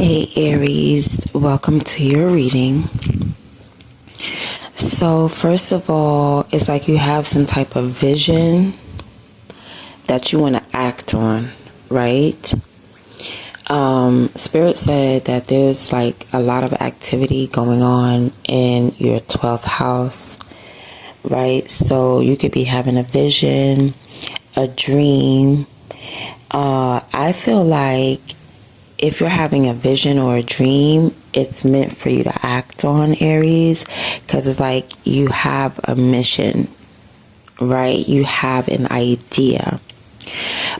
Hey Aries, welcome to your reading. So first of all, it's like you have some type of vision that you want to act on, right? Spirit said that there's like a lot of activity going on in your 12th house, right? So you could be having a vision, a dream. I feel like if you're having a vision or a dream, it's meant for you to act on, Aries, because it's like you have a mission, right? You have an idea.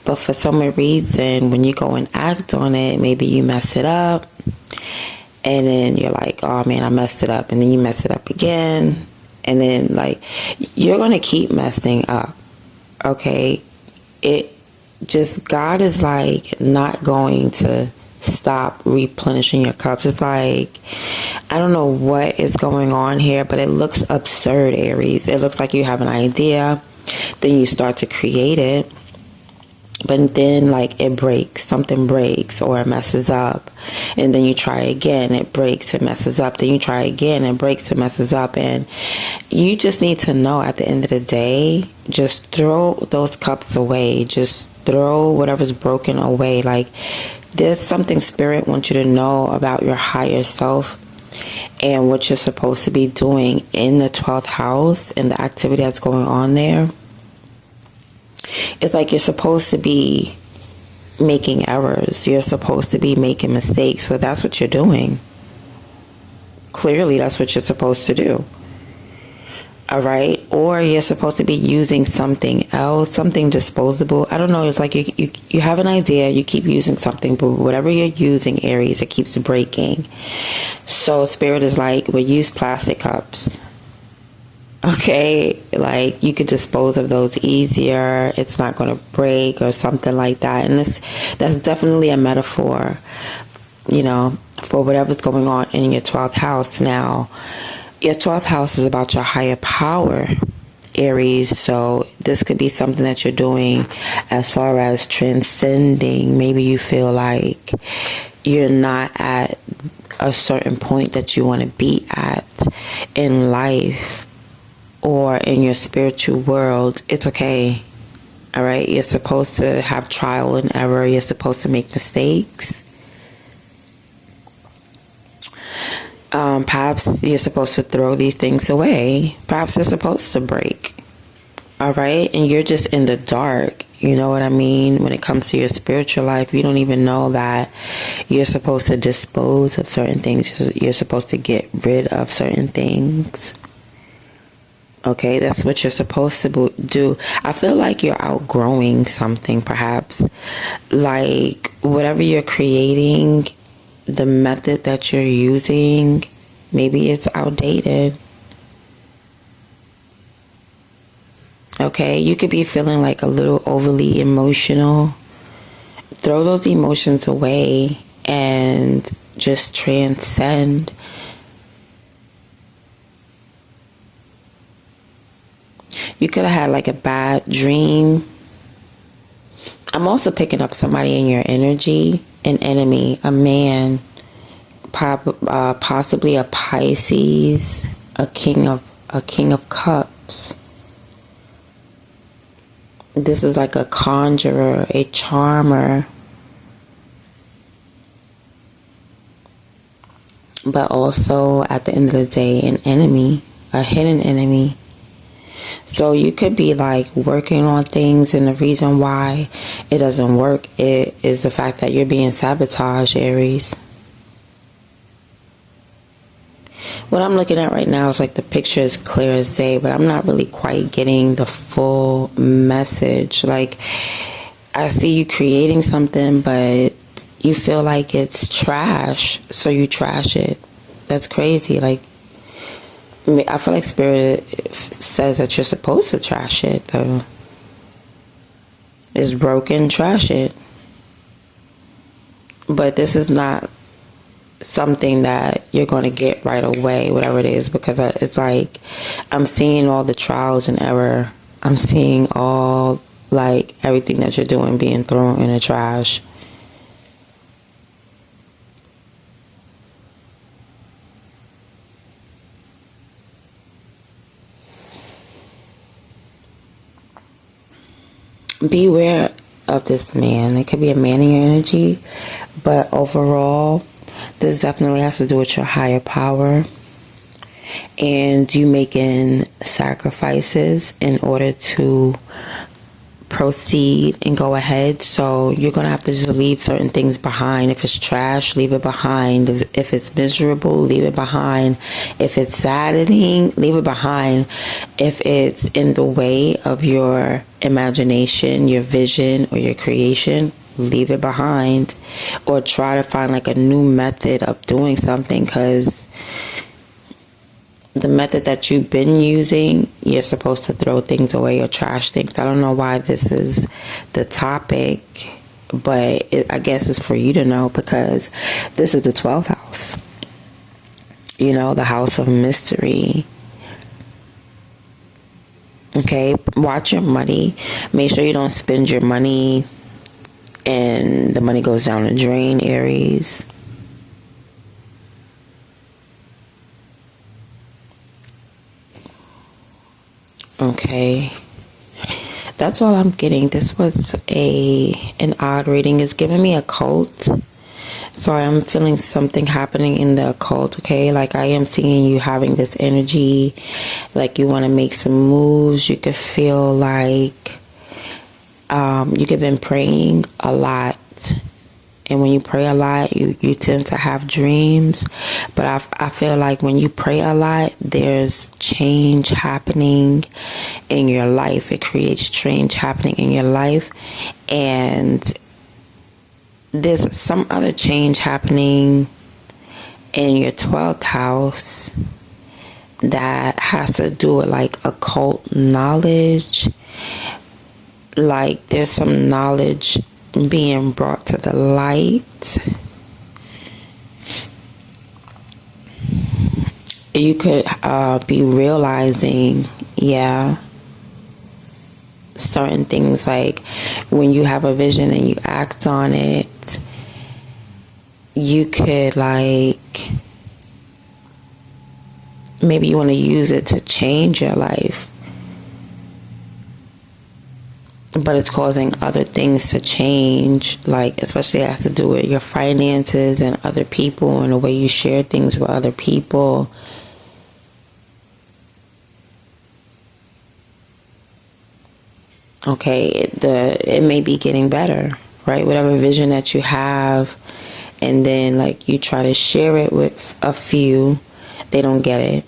But for some reason, when you go and act on it, maybe you mess it up. And then you're like, oh man, I messed it up. And then you mess it up again. And then like, you're going to keep messing up. Okay? God is like not going to stop replenishing your cups. It's like, I don't know what is going on here, but it looks absurd, Aries. It looks like you have an idea, then you start to create it, but then like it breaks, something breaks or it messes up, and then you try again, it breaks, it messes up, then you try again, it breaks, it messes up. And you just need to know at the end of the day, just throw those cups away, just throw whatever's broken away. Like, there's something Spirit wants you to know about your higher self and what you're supposed to be doing in the 12th house and the activity that's going on there. It's like you're supposed to be making errors. You're supposed to be making mistakes, but that's what you're doing. Clearly, that's what you're supposed to do. All right? Or you're supposed to be using something else, something disposable. I don't know. It's like you have an idea, you keep using something, but whatever you're using, Aries, it keeps breaking. So Spirit is like, we use plastic cups. Okay? Like, you could dispose of those easier. It's not going to break or something like that. And that's definitely a metaphor, for whatever's going on in your 12th house. Now, your 12th house is about your higher power, Aries. So this could be something that you're doing as far as transcending. Maybe you feel like you're not at a certain point that you want to be at in life or in your spiritual world. It's okay. All right. You're supposed to have trial and error. You're supposed to make mistakes. Perhaps you're supposed to throw these things away. Perhaps they're supposed to break. All right? And you're just in the dark. You know what I mean? When it comes to your spiritual life, you don't even know that you're supposed to dispose of certain things. You're supposed to get rid of certain things. Okay? That's what you're supposed to do. I feel like you're outgrowing something, perhaps. Like, whatever you're creating, the method that you're using, maybe it's outdated. Okay, you could be feeling like a little overly emotional. Throw those emotions away and just transcend. You could have had like a bad dream. I'm also picking up somebody in your energy, an enemy, a man, possibly a Pisces, a king of cups. This is like a conjurer, a charmer, but also at the end of the day, an enemy, a hidden enemy. So you could be like working on things, and the reason why it doesn't work is the fact that you're being sabotaged, Aries. What I'm looking at right now is like the picture is clear as day, but I'm not really quite getting the full message. Like, I see you creating something, but you feel like it's trash, so you trash it. That's crazy. Like, I feel like Spirit says that you're supposed to trash it, though. It's broken, trash it. But this is not something that you're going to get right away, whatever it is, because it's like I'm seeing all the trials and error. I'm seeing all, like, everything that you're doing being thrown in the trash. beware of this man. It could be a man in your energy, but overall, this definitely has to do with your higher power and you making sacrifices in order to proceed and go ahead. So you're going to have to just leave certain things behind. If it's trash, leave it behind. If it's miserable, leave it behind. If it's saddening, leave it behind. If it's in the way of your imagination, your vision, or your creation, leave it behind. Or try to find like a new method of doing something, because the method that you've been using, you're supposed to throw things away or trash things. I don't know why this is the topic, but I guess it's for you to know, because this is the 12th house. You know, the house of mystery. Okay, watch your money. Make sure you don't spend your money and the money goes down the drain, Aries. Okay, that's all I'm getting. This was an odd reading. It's giving me a cult. So I'm feeling something happening in the occult, okay? Like I am seeing you having this energy, like you want to make some moves. You could feel like you could have been praying a lot. And when you pray a lot, you tend to have dreams. But I feel like when you pray a lot, there's change happening in your life. It creates change happening in your life. And there's some other change happening in your 12th house that has to do with like occult knowledge. Like there's some knowledge being brought to the light. You could be realizing, certain things, like when you have a vision and you act on it, you could like, maybe you want to use it to change your life, but it's causing other things to change, like especially it has to do with your finances and other people and the way you share things with other people. Okay, it may be getting better, right? Whatever vision that you have, and then like you try to share it with a few, they don't get it,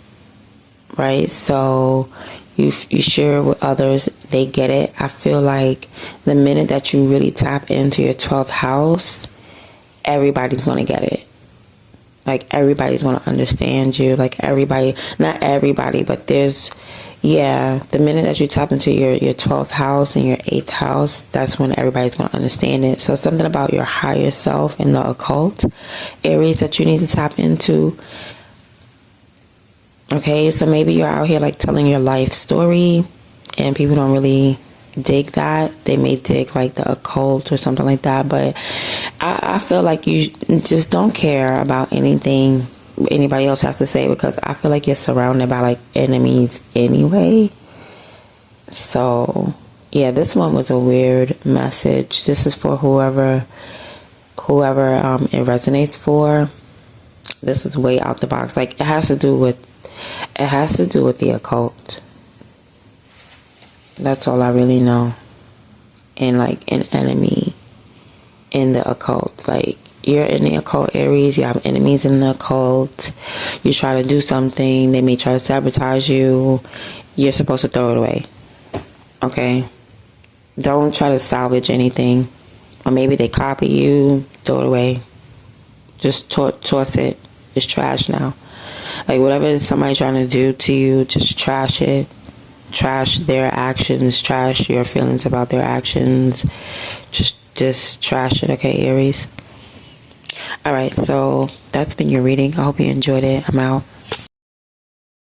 right? So you share it with others, they get it. I feel like the minute that you really tap into your 12th house, everybody's going to get it. Like everybody's going to understand you. Like everybody, not everybody, but there's, the minute that you tap into your 12th house and your 8th house, that's when everybody's going to understand it. So something about your higher self and the occult areas that you need to tap into. Okay, so maybe you're out here like telling your life story and people don't really dig that. They may dig like the occult or something like that, but I feel like you just don't care about anything anybody else has to say, because I feel like you're surrounded by like enemies anyway. So this one was a weird message. This is for whoever it resonates for. This is way out the box. Like it has to do with the occult. That's all I really know. And like an enemy in the occult. Like you're in the occult Aries, you have enemies in the occult. You try to do something, they may try to sabotage you. You're supposed to throw it away. Okay? Don't try to salvage anything. Or maybe they copy you, throw it away. Just toss it. It's trash now. Like whatever somebody's trying to do to you, just trash it. Trash their actions, trash your feelings about their actions. Just trash it, okay, Aries? Alright, so that's been your reading. I hope you enjoyed it. I'm out.